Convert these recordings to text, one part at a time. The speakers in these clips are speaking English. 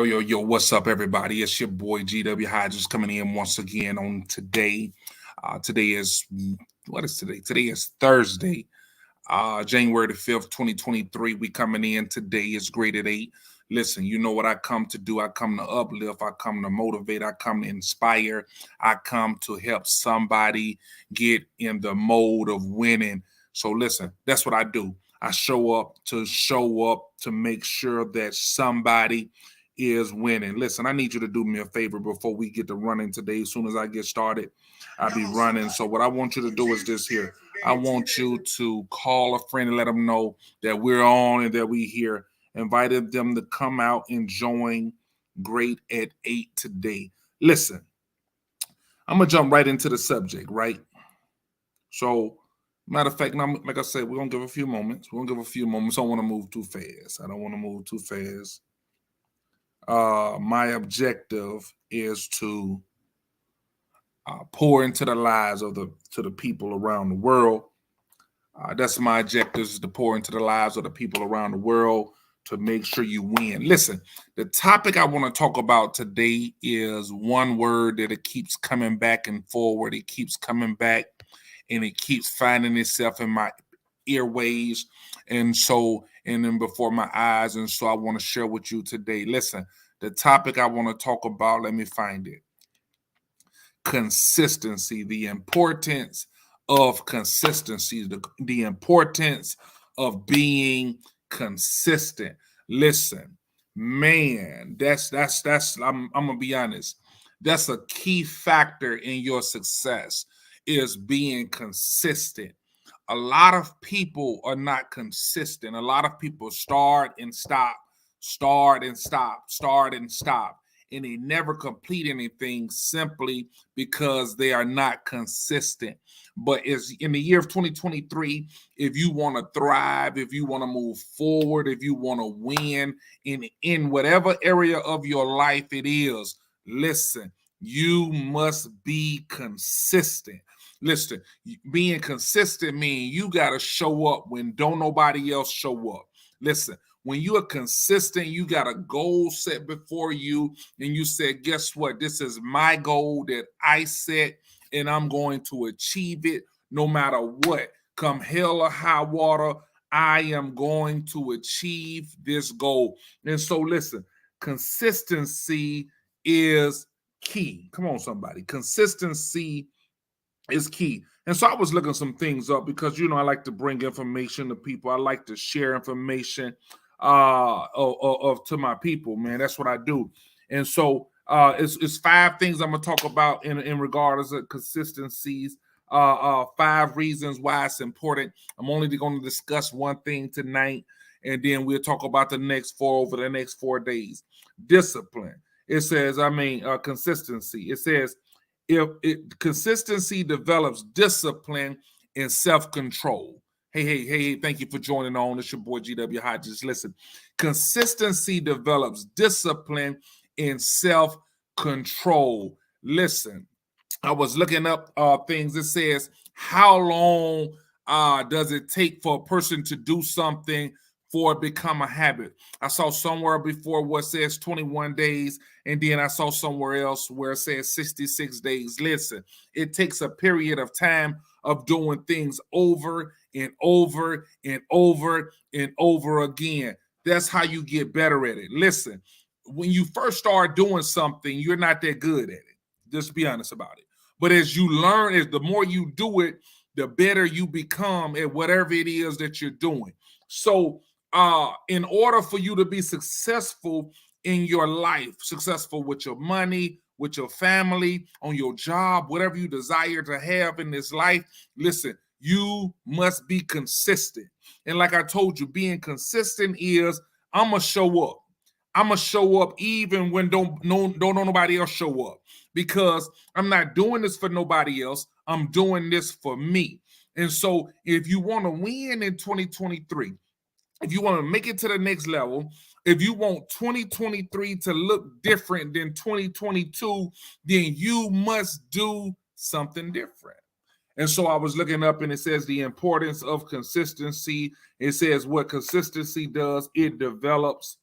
Yo, what's up, everybody? It's your boy Hodges coming in once again on today. Today is, what is today? Today is Thursday, January the 5th, 2023. We coming in. Today is Gr8. Listen, you know what I come to do. I come to uplift. I come to motivate. I come to inspire. I come to help somebody get in the mode of winning. So listen, that's what I do. I show up to make sure that somebody is winning. Listen, I need you to do me a favor before we get to running today. As soon as I get started, I'll be running. So what I want you to do is this here. I want you to call a friend and let them know that we're on and that we here. Invited them to come out and join Gr8 at 8 today. Listen, I'm going to jump right into the subject, right? So, matter of fact, now, like I said, we're going to give a few moments. I don't want to move too fast. My objective is to pour into the lives of the people around the world. That's my objective, is to pour into the lives of the people around the world to make sure you win. Listen, the topic I want to talk about today is one word that it keeps coming back and forward. It keeps coming back and it keeps finding itself in my airways and then before my eyes. And so I want to share with you today. Listen, the topic I want to talk about, let me find it. Consistency, the importance of consistency, the importance of being consistent. Listen, man, that's I'm gonna be honest. That's a key factor in your success, is being consistent. A lot of people are not consistent. A lot of people start and stop, and they never complete anything simply because they are not consistent. But it's in the year of 2023, if you want to thrive, if you want to move forward, if you want to win in whatever area of your life it is, listen, you must be consistent. Listen, being consistent means you got to show up when don't nobody else show up. Listen, when you are consistent, you got a goal set before you, and you said, guess what? This is my goal that I set, and I'm going to achieve it no matter what. Come hell or high water, I am going to achieve this goal. And so listen, consistency is key. Come on, somebody. Consistency is key. And so I was looking some things up because, I like to bring information to people. I like to share information to my people, man. That's what I do. And so it's 5 things I'm going to talk about in regards to consistencies. 5 reasons why it's important. I'm only going to discuss one thing tonight, and then we'll talk about the next 4 over the next 4 days. Discipline. It says, consistency. It says, consistency develops discipline and self-control. Hey, thank you for joining on. It's your boy GW Hodges. Listen, consistency develops discipline and self-control. Listen, I was looking up things. It says, how long does it take for a person to do something for it become a habit? I saw somewhere before what says 21 days, and then I saw somewhere else where it says 66 days. Listen, it takes a period of time of doing things over and over and over and over again. That's how you get better at it. Listen, when you first start doing something, you're not that good at it. Just be honest about it. But as you learn, the more you do it, the better you become at whatever it is that you're doing. So in order for you to be successful in your life, successful with your money, with your family, on your job, whatever you desire to have in this life, listen, you must be consistent. And like I told you, being consistent is, I'm going to show up. I'm going to show up even when don't nobody else show up, because I'm not doing this for nobody else. I'm doing this for me. And so if you want to win in 2023, if you want to make it to the next level, if you want 2023 to look different than 2022, then you must do something different. And so I was looking up, and it says the importance of consistency. It says what consistency does, it develops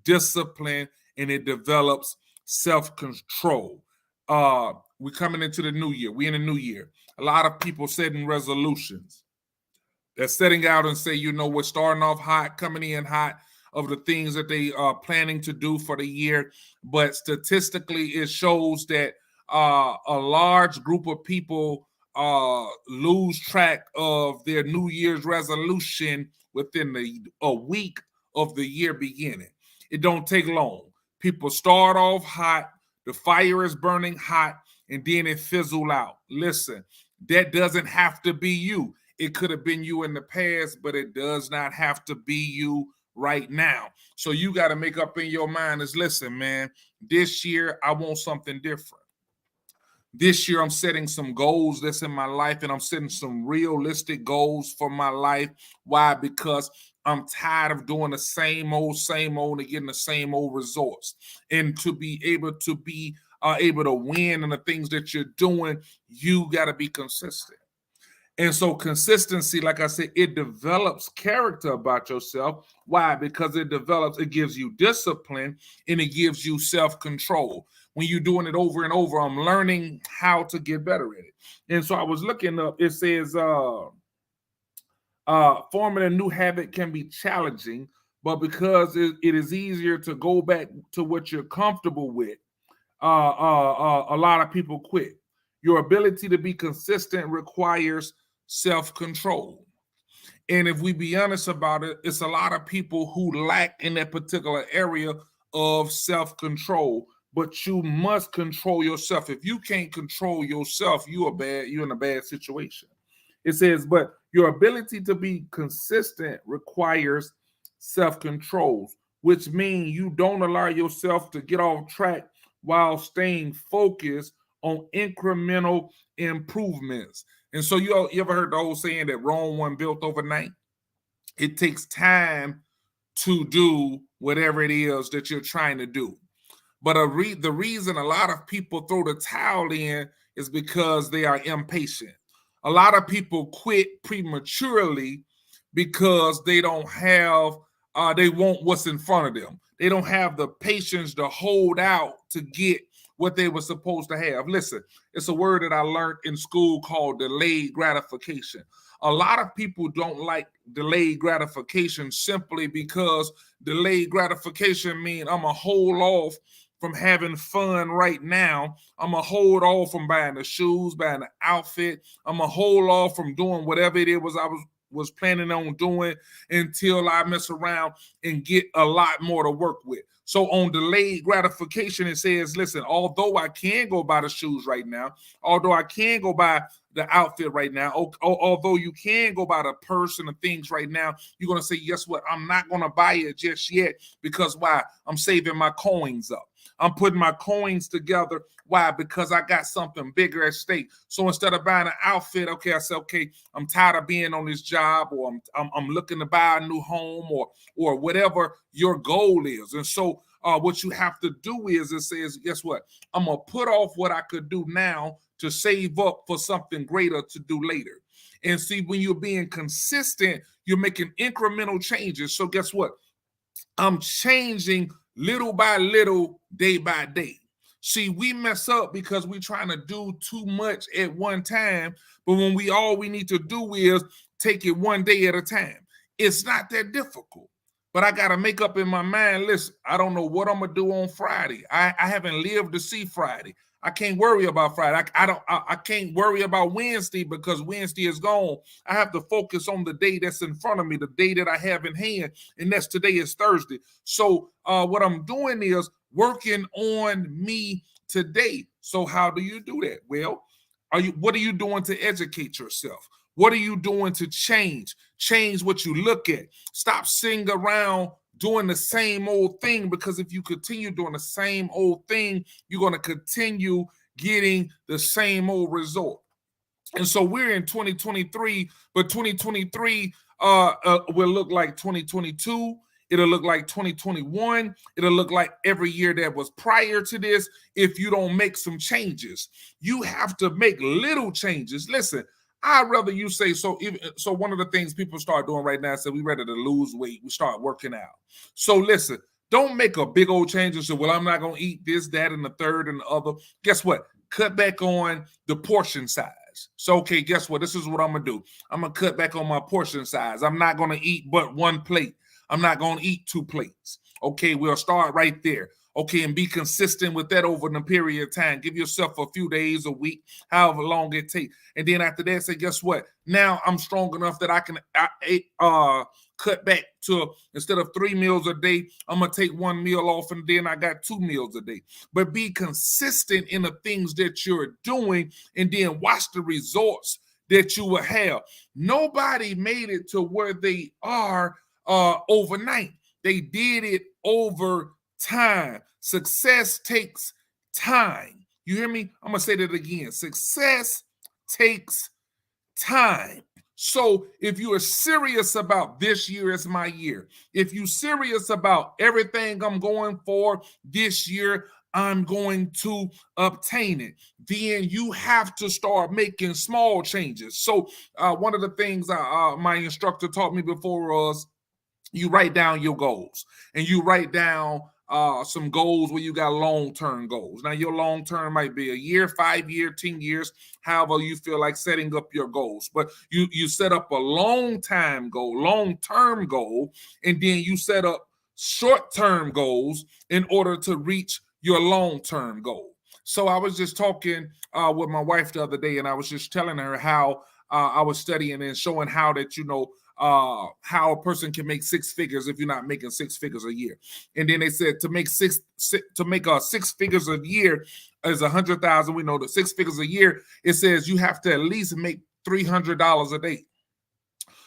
discipline and it develops self-control. We're coming into the new year. We're in a new year. A lot of people setting resolutions. They're setting out and say, we're starting off hot, coming in hot of the things that they are planning to do for the year. But statistically, it shows that a large group of people lose track of their New Year's resolution within a week of the year beginning. It don't take long. People start off hot, the fire is burning hot, and then it fizzle out. Listen, that doesn't have to be you. It could have been you in the past, but it does not have to be you right now. So you got to make up in your mind is, listen, man, this year I want something different. This year I'm setting some goals that's in my life, and I'm setting some realistic goals for my life. Why? Because I'm tired of doing the same old, and getting the same old results. And to be able to win in the things that you're doing, you got to be consistent. And so consistency, like I said, it develops character about yourself. Why? Because it gives you discipline, and it gives you self-control. When you're doing it over and over, I'm learning how to get better at it. And so I was looking up, it says forming a new habit can be challenging, but because it is easier to go back to what you're comfortable with, a lot of people quit. Your ability to be consistent requires self-control. And if we be honest about it, it's a lot of people who lack in that particular area of self-control, but you must control yourself. If you can't control yourself, you're in a bad situation. It says, but your ability to be consistent requires self-control, which means you don't allow yourself to get off track while staying focused on incremental improvements. And so you ever heard the old saying that Rome wasn't built overnight? It takes time to do whatever it is that you're trying to do. But the reason a lot of people throw the towel in is because they are impatient. A lot of people quit prematurely because they don't have, they want what's in front of them. They don't have the patience to hold out to get what they were supposed to have. Listen, it's a word that I learned in school called delayed gratification. A lot of people don't like delayed gratification simply because delayed gratification means I'm going to hold off from having fun right now. I'm going to hold off from buying the shoes, buying the outfit. I'm going to hold off from doing whatever it was I was planning on doing until I mess around and get a lot more to work with. So on delayed gratification, it says, listen, although I can go buy the shoes right now, although I can go buy the outfit right now, although you can go buy the purse and the things right now, you're going to say, guess what? I'm not going to buy it just yet. Because why? I'm saving my coins up. I'm putting my coins together. Why? Because I got something bigger at stake. So instead of buying an outfit, okay, I say, okay, I'm tired of being on this job, or I'm looking to buy a new home, or whatever your goal is. And so what you have to do is, it says, guess what? I'm going to put off what I could do now to save up for something greater to do later. And see, when you're being consistent, you're making incremental changes. So guess what? I'm changing little by little, day by day. See, we mess up because we're trying to do too much at one time. But when all we need to do is take it one day at a time. It's not that difficult. But I got to make up in my mind, listen, I don't know what I'm going to do on Friday. I haven't lived to see Friday. I can't worry about Friday. I can't worry about Wednesday because Wednesday is gone. I have to focus on the day that's in front of me, the day that I have in hand, and that's today is Thursday. So what I'm doing is working on me today. So how do you do that? Well, what are you doing to educate yourself? What are you doing to change? Change what you look at. Stop sitting around doing the same old thing, because if you continue doing the same old thing, you're going to continue getting the same old result. And so we're in 2023, but 2023 will look like 2022. It'll look like 2021. It'll look like every year that was prior to this if you don't make some changes. You have to make little changes. Listen, I'd rather you say so. So one of the things people start doing right now is that we ready to lose weight. We start working out. So listen, Don't make a big old change and say, well, I'm not going to eat this, that, and the third and the other. Guess what? Cut back on the portion size. So, okay, guess what? This is what I'm going to do. I'm going to cut back on my portion size. I'm not going to eat but one plate. I'm not going to eat 2 plates. Okay, we'll start right there. Okay, and be consistent with that over the period of time. Give yourself a few days, a week, however long it takes. And then after that, say, guess what? Now I'm strong enough that I can cut back to, instead of 3 meals a day, I'm going to take 1 meal off, and then I got 2 meals a day. But be consistent in the things that you're doing, and then watch the results that you will have. Nobody made it to where they are overnight. They did it over time. Success takes time. You hear me? I'm going to say that again. Success takes time. So if you are serious about this year is my year, if you're serious about everything I'm going for this year, I'm going to obtain it, then you have to start making small changes. So one of the things my instructor taught me before was, you write down your goals, and you write down some goals where you got long-term goals. Now, your long-term might be a year, 5 year, 10 years, however you feel like setting up your goals. But you set up a long-term goal, and then you set up short-term goals in order to reach your long-term goal. So I was just talking with my wife the other day, and I was just telling her how I was studying and showing how that, how a person can make 6 figures if you're not making 6 figures a year. And then they said to make 6 figures a year is 100,000. We know that 6 figures a year, it says you have to at least make $300 a day.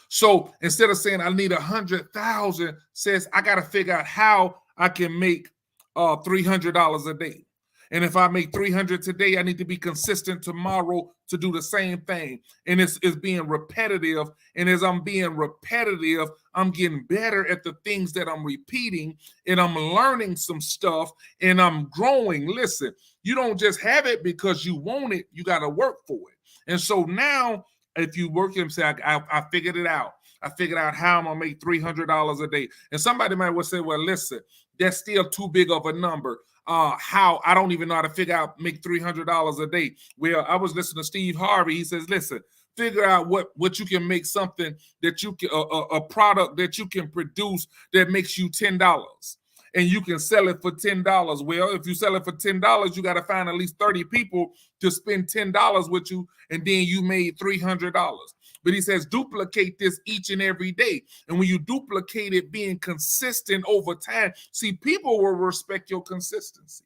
So instead of saying I need 100,000, says I got to figure out how I can make $300 a day. And if I make 300 today, I need to be consistent tomorrow to do the same thing. And it's being repetitive. And as I'm being repetitive, I'm getting better at the things that I'm repeating, and I'm learning some stuff, and I'm growing. Listen, you don't just have it because you want it. You got to work for it. And so now, if you work and say, I figured it out. I figured out how I'm going to make $300 a day. And somebody might well say, well, listen, that's still too big of a number. How I don't even know how to make $300 a day. Well, I was listening to Steve Harvey. He says, listen, figure out what you can make, something that you can, a product that you can produce that makes you $10. And you can sell it for $10. Well, if you sell it for $10, you got to find at least 30 people to spend $10 with you, and then you made $300. But he says duplicate this each and every day. And when you duplicate it, being consistent over time, see, people will respect your consistency.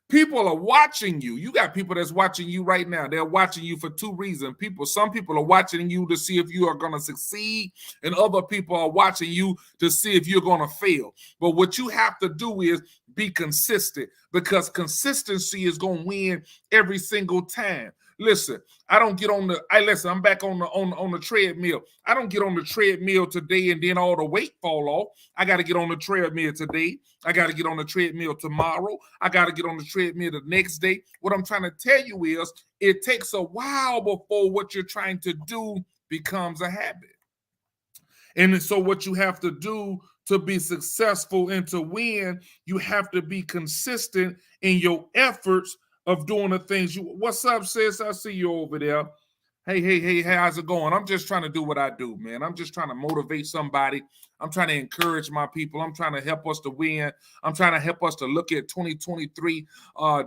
People are watching you. You got people that's watching you right now. They're watching you for 2 reasons. Some people are watching you to see if you are going to succeed, and other people are watching you to see if you're going to fail. But what you have to do is be consistent, because consistency is going to win every single time. Listen, I don't get on the. I'm back on the treadmill. I don't get on the treadmill today and then all the weight fall off. I got to get on the treadmill today. I got to get on the treadmill tomorrow. I got to get on the treadmill the next day. What I'm trying to tell you is, it takes a while before what you're trying to do becomes a habit. And so what you have to do to be successful and to win, you have to be consistent in your efforts of doing the things you. What's up, sis? I see you over there. Hey, how's it going? I'm just trying to do what I do, man. I'm just trying to motivate somebody. I'm trying to encourage my people. I'm trying to help us to win. I'm trying to help us to look at 2023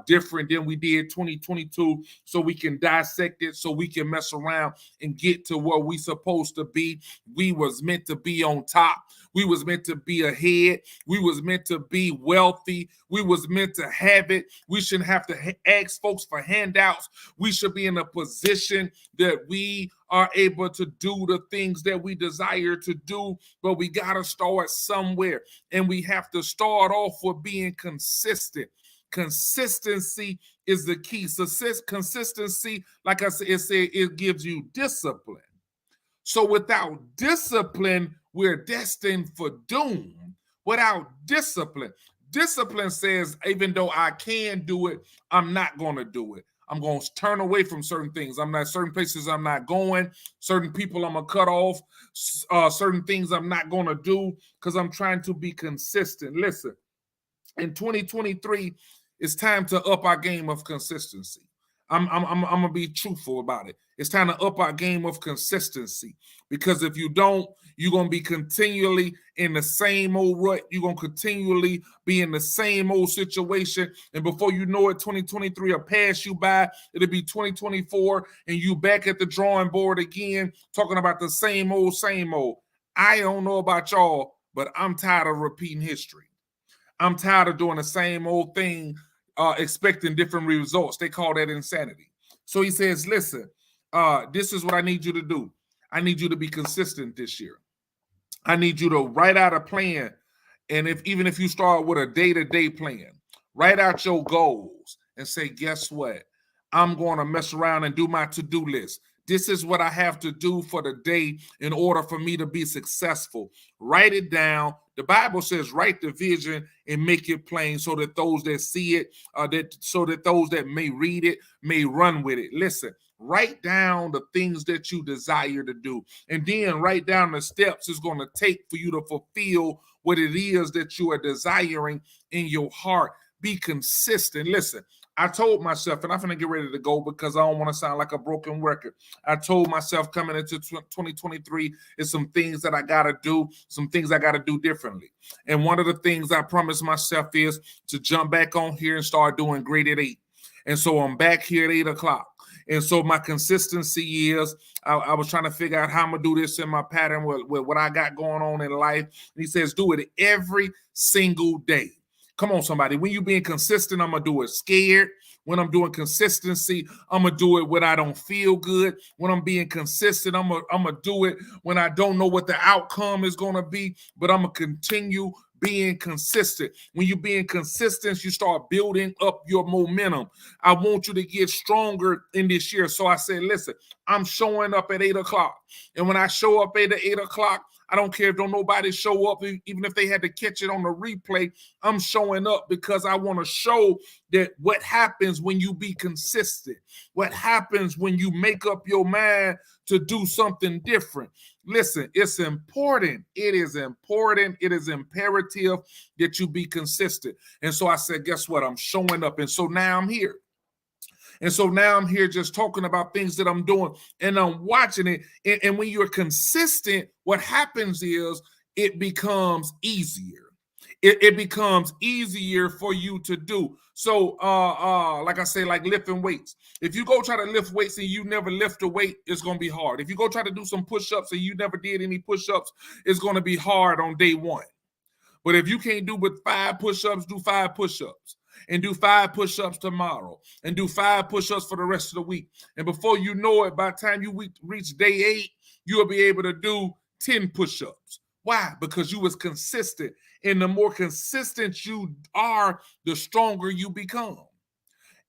different than we did 2022, so we can dissect it, so we can mess around and get to where we supposed to be. We was meant to be on top. We was meant to be ahead. We was meant to be wealthy. We was meant to have it. We shouldn't have to ask folks for handouts. We should be in a position that we are able to do the things that we desire to do, but we got to start somewhere, and we have to start off with being consistent. Consistency is the key. Consistency, like I said, it gives you discipline. So without discipline, we're destined for doom. Without discipline says, even though I can do it, I'm not going to do it. I'm going to turn away from certain things. Certain places I'm not going. Certain people I'm going to cut off. Certain things I'm not going to do, because I'm trying to be consistent. Listen, in 2023, it's time to up our game of consistency. I'm gonna be truthful about it. It's time to up our game of consistency, because if you don't, you're gonna be continually in the same old rut. You're gonna continually be in the same old situation, and before you know it, 2023 will pass you by. It'll be 2024, and you back at the drawing board again, talking about the same old, same old. I don't know about y'all, but I'm tired of repeating history. I'm tired of doing the same old thing, expecting different results. They call that insanity. So he says, listen, this is what I need you to do. I need you to be consistent this year. I need you to write out a plan. And even if you start with a day-to-day plan, write out your goals and say, guess what? I'm going to mess around and do my to-do list. This is what I have to do for the day in order for me to be successful. Write it down. The Bible says, write the vision and make it plain so that those that see it, so that those that may read it may run with it. Listen, write down the things that you desire to do, and then write down the steps it's going to take for you to fulfill what it is that you are desiring in your heart. Be consistent. Listen, I told myself, and I'm going to get ready to go because I don't want to sound like a broken record. I told myself coming into 2023 is some things that I got to do, some things I got to do differently. And one of the things I promised myself is to jump back on here and start doing Gr8. And so I'm back here at 8 o'clock. And so my consistency is I was trying to figure out how I'm going to do this in my pattern with what I got going on in life. And he says, do it every single day. Come on, somebody. When you being consistent, I'm going to do it scared. When I'm doing consistency, I'm going to do it when I don't feel good. When I'm being consistent, I'm going to do it when I don't know what the outcome is going to be, but I'm going to continue being consistent. When you're being consistent, you start building up your momentum. I want you to get stronger in this year. So I said, listen, I'm showing up at 8 o'clock. And when I show up at 8 o'clock, I don't care if don't nobody show up, even if they had to catch it on the replay. I'm showing up because I want to show that what happens when you be consistent, what happens when you make up your mind to do something different. Listen, it's important. It is important. It is imperative that you be consistent. And so I said, guess what? I'm showing up. And so now I'm here. And so now I'm here just talking about things that I'm doing and I'm watching it. And when you're consistent, what happens is it becomes easier. It becomes easier for you to do. So like I say, like lifting weights. If you go try to lift weights and you never lift a weight, it's going to be hard. If you go try to do some push-ups and you never did any push-ups, it's going to be hard on day one. But if you can't do but 5 push-ups, do 5 push-ups. And do 5 push-ups tomorrow, and do 5 push-ups for the rest of the week. And before you know it, by the time you reach day 8, you'll be able to do 10 push-ups. Why? Because you was consistent. And the more consistent you are, the stronger you become.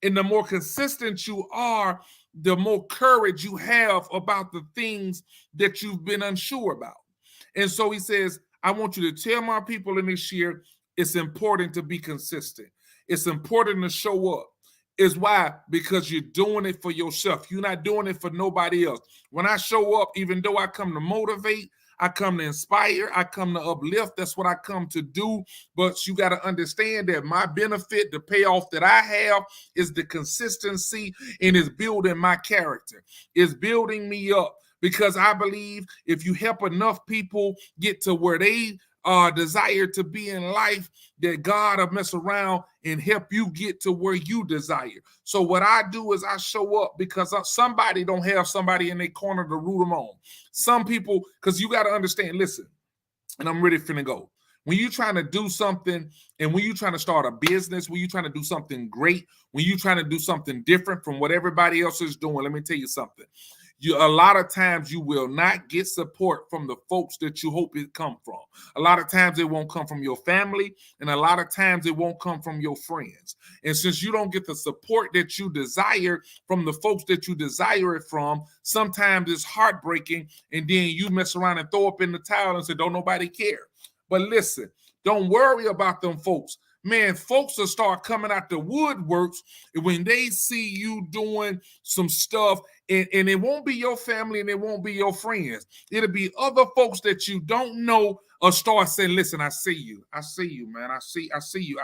And the more consistent you are, the more courage you have about the things that you've been unsure about. And so he says, I want you to tell my people in this year, it's important to be consistent. It's important to show up. Is why? Because you're doing it for yourself. You're not doing it for nobody else. When I show up, even though I come to motivate, I come to inspire, I come to uplift. That's what I come to do. But you got to understand that my benefit, the payoff that I have is the consistency, and it's building my character. It's building me up, because I believe if you help enough people get to where they desire to be in life, that God will mess around and help you get to where you desire. So what I do is I show up because somebody don't have somebody in their corner to root them on. Some people, because you got to understand, listen, and I'm ready to go. When you're trying to do something, and when you're trying to start a business, when you're trying to do something great, when you're trying to do something different from what everybody else is doing, let me tell you something. A lot of times you will not get support from the folks that you hope it come from. A lot of times it won't come from your family, and a lot of times it won't come from your friends. And since you don't get the support that you desire from the folks that you desire it from, sometimes it's heartbreaking, and then you mess around and throw up in the towel and say, don't nobody care. But listen, don't worry about them folks. man, folks will start coming out the woodworks when they see you doing some stuff, and it won't be your family and it won't be your friends. It'll be other folks that you don't know or start saying, listen, I see you, man. I see you.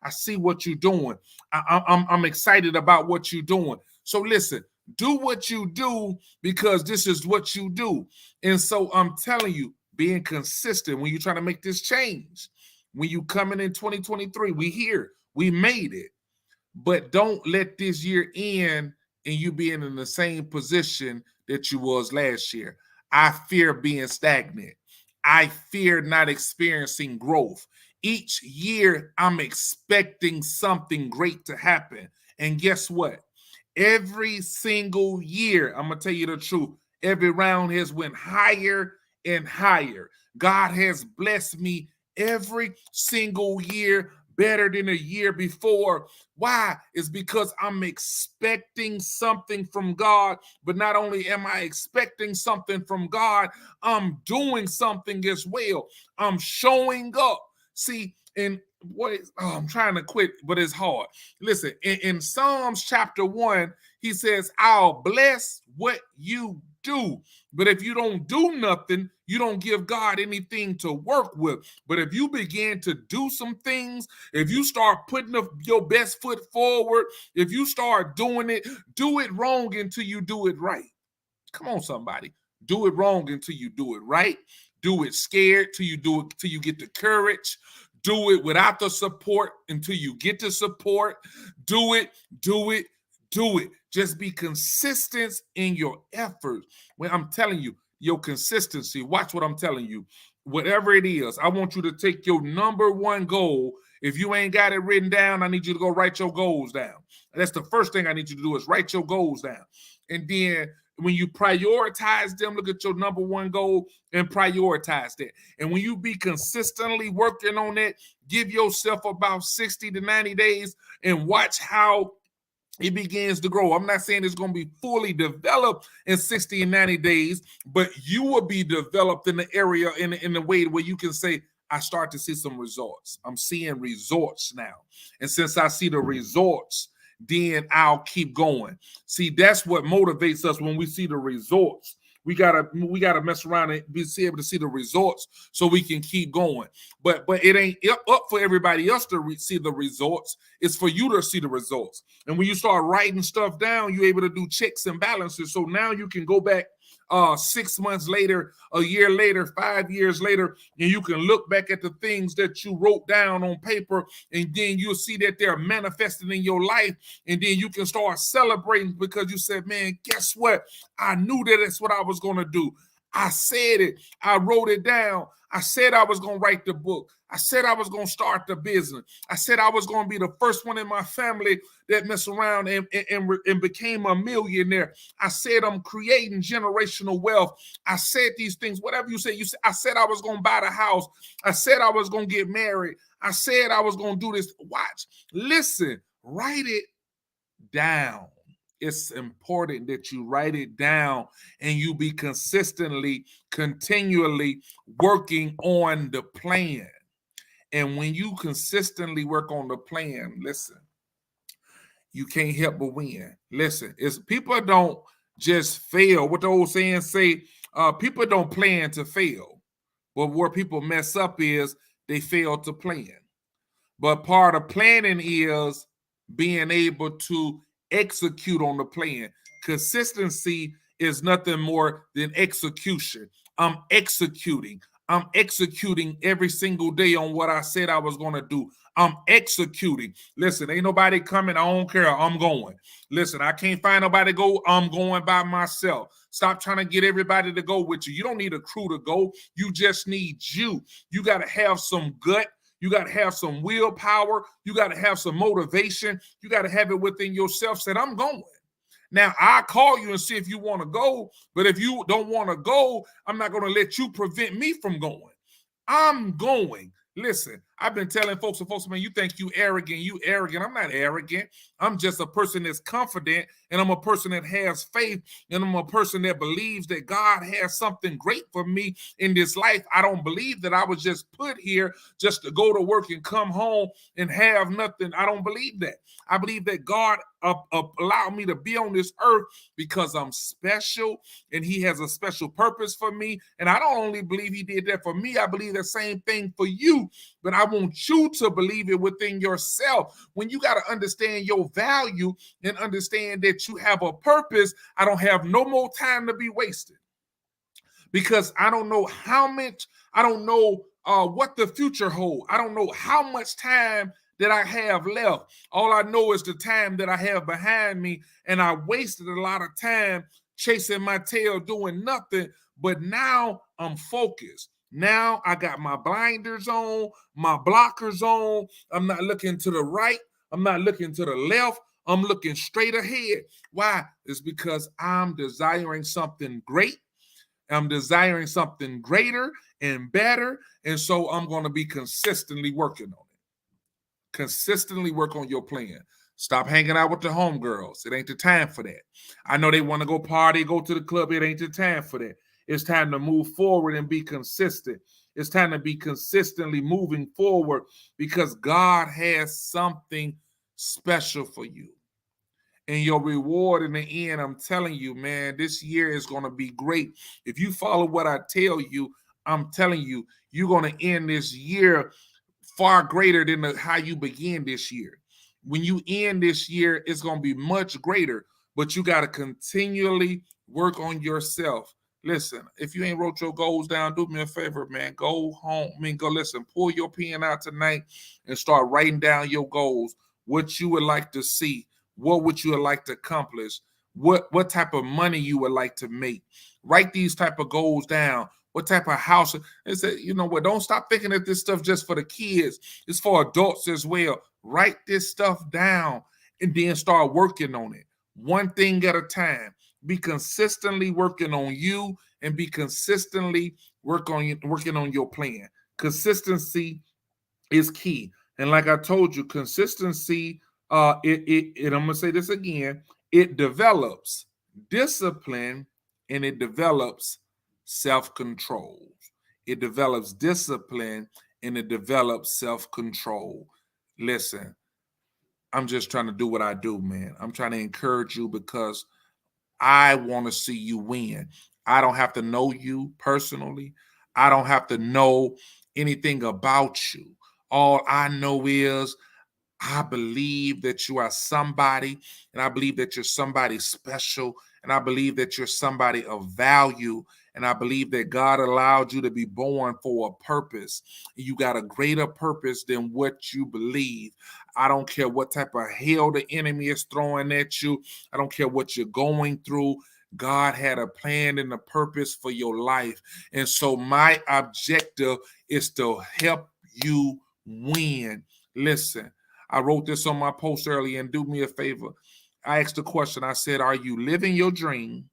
I see what you're doing. I'm excited about what you're doing. So listen, do what you do because this is what you do. And so I'm telling you, being consistent when you're trying to make this change. When you coming in 2023, we here, we made it. But don't let this year end and you being in the same position that you was last year. I fear being stagnant. I fear not experiencing growth. Each year, I'm expecting something great to happen. And guess what? Every single year, I'm going to tell you the truth, every round has went higher and higher. God has blessed me every single year better than a year before. Why? It's because I'm expecting something from God, but not only am I expecting something from God, I'm doing something as well. I'm showing up. See, and I'm trying to quit, but it's hard. Listen, in Psalms chapter 1, he says, I'll bless what you do. But if you don't do nothing, you don't give God anything to work with. But if you begin to do some things, if you start putting your best foot forward, if you start doing it, do it wrong until you do it right. Come on, somebody. Do it wrong until you do it right. Do it scared till you do it, till you get the courage. Do it without the support until you get the support. Do it. Just be consistent in your efforts. When I'm telling you, your consistency, watch what I'm telling you. Whatever it is, I want you to take your number one goal. If you ain't got it written down, I need you to go write your goals down. That's the first thing I need you to do is write your goals down. And then when you prioritize them, look at your number one goal and prioritize that. And when you be consistently working on that, give yourself about 60 to 90 days and watch how it begins to grow. I'm not saying it's going to be fully developed in 60 and 90 days, but you will be developed in the area in the way where you can say, I start to see some results. I'm seeing results now. And since I see the results, then I'll keep going. See, that's what motivates us when we see the results. We gotta mess around and be able to see the results so we can keep going. But it ain't up for everybody else to see the results. It's for you to see the results. And when you start writing stuff down, you're able to do checks and balances. So now you can go back 6 months later, a year later, 5 years later, and you can look back at the things that you wrote down on paper, and then you'll see that they're manifesting in your life, and then you can start celebrating because you said, man, guess what? I knew that that's what I was going to do. I said it. I wrote it down. I said I was going to write the book. I said I was going to start the business. I said I was going to be the first one in my family that messed around and became a millionaire. I said I'm creating generational wealth. I said these things, whatever you say. I said I was going to buy the house. I said I was going to get married. I said I was going to do this. Watch. Listen. Write it down. It's important that you write it down and you be continually working on the plan. And when you consistently work on the plan, listen, you can't help but win. Listen, it's people don't just fail. What the old saying say, people don't plan to fail. But where people mess up is they fail to plan. But part of planning is being able to execute on the plan. Consistency is nothing more than execution. I'm executing every single day on what I said I was going to do. I'm executing. Listen, ain't nobody coming. I don't care. I'm going. Listen, I can't find nobody to go. I'm going by myself. Stop trying to get everybody to go with you. You don't need a crew to go. You just need you. You got to have some gut. You got to have some willpower. You got to have some motivation. You got to have it within yourself. Said, I'm going. Now, I'll call you and see if you want to go. But if you don't want to go, I'm not going to let you prevent me from going. I'm going. Listen, I've been telling folks, man, you think you arrogant. I'm not arrogant. I'm just a person that's confident, and I'm a person that has faith, and I'm a person that believes that God has something great for me in this life. I don't believe that I was just put here just to go to work and come home and have nothing. I don't believe that. I believe that God allowed me to be on this earth because I'm special and he has a special purpose for me. And I don't only believe he did that for me, I believe the same thing for you. But I want you to believe it within yourself. When you got to understand your value and understand that you have a purpose, I don't have no more time to be wasted. Because I don't know how much, I don't know what the future holds. I don't know how much time that I have left. All I know is the time that I have behind me, and I wasted a lot of time chasing my tail doing nothing, but now I'm focused. Now I got my blinders on, my blockers on. I'm not looking to the right. I'm not looking to the left. I'm looking straight ahead. Why? It's because I'm desiring something great. I'm desiring something greater and better. And so I'm going to be consistently working on it. Consistently work on your plan. Stop hanging out with the homegirls. It ain't the time for that. I know they want to go party, go to the club. It ain't the time for that. It's time to move forward and be consistent. It's time to be consistently moving forward because God has something special for you. And your reward in the end, I'm telling you, man, this year is going to be great. If you follow what I tell you, I'm telling you, you're going to end this year far greater than how you begin this year. When you end this year, it's going to be much greater, but you got to continually work on yourself. Listen, if you ain't wrote your goals down, do me a favor, man. Go home. Go listen, pull your pen out tonight and start writing down your goals, what you would like to see. What would you like to accomplish? What type of money you would like to make? Write these type of goals down. What type of house? It's a, you know what? Don't stop thinking that this stuff just for the kids. It's for adults as well. Write this stuff down and then start working on it. One thing at a time. Be consistently working on you and be consistently working on your plan. Consistency is key. And like I told you, consistency, and I'm gonna say this again, it develops discipline and it develops self-control. It develops discipline and it develops self-control. Listen, I'm just trying to do what I do, man. I'm trying to encourage you because I want to see you win. I don't have to know you personally. I don't have to know anything about you. All I know is I believe that you are somebody, and I believe that you're somebody special, and I believe that you're somebody of value, and I believe that God allowed you to be born for a purpose. You got a greater purpose than what you believe. I don't care what type of hell the enemy is throwing at you. I don't care what you're going through. God had a plan and a purpose for your life. And so my objective is to help you win. Listen, I wrote this on my post earlier, and do me a favor. I asked the question. I said, are you living your dream?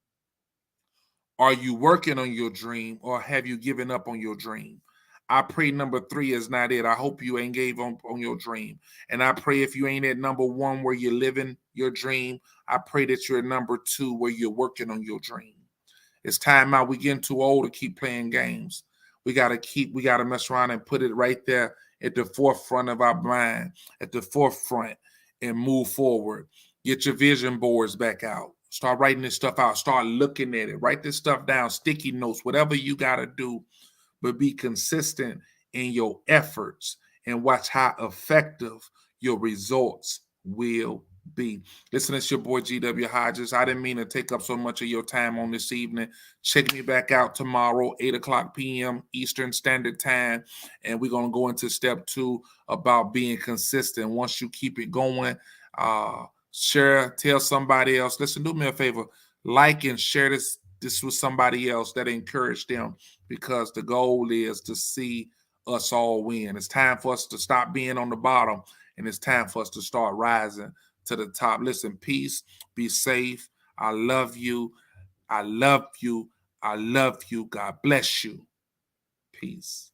Are you working on your dream, or have you given up on your dream? I pray number 3 is not it. I hope you ain't gave up on your dream. And I pray if you ain't at number 1 where you're living your dream, I pray that you're at number 2 where you're working on your dream. It's time out. We getting too old to keep playing games. We got to mess around and put it right there at the forefront of our mind, at the forefront, and move forward. Get your vision boards back out. Start writing this stuff out. Start looking at it. Write this stuff down, sticky notes, whatever you got to do. But be consistent in your efforts and watch how effective your results will be. Listen, it's your boy GW Hodges. I didn't mean to take up so much of your time on this evening. Check me back out tomorrow, 8 o'clock p.m. Eastern Standard Time. And we're going to go into step 2 about being consistent. Once you keep it going, share, tell somebody else. Listen, do me a favor. Like and share this with somebody else that encourage them, because the goal is to see us all win. It's time for us to stop being on the bottom, and it's time for us to start rising to the top. Listen, peace, be safe. I love you. I love you. I love you. God bless you. Peace.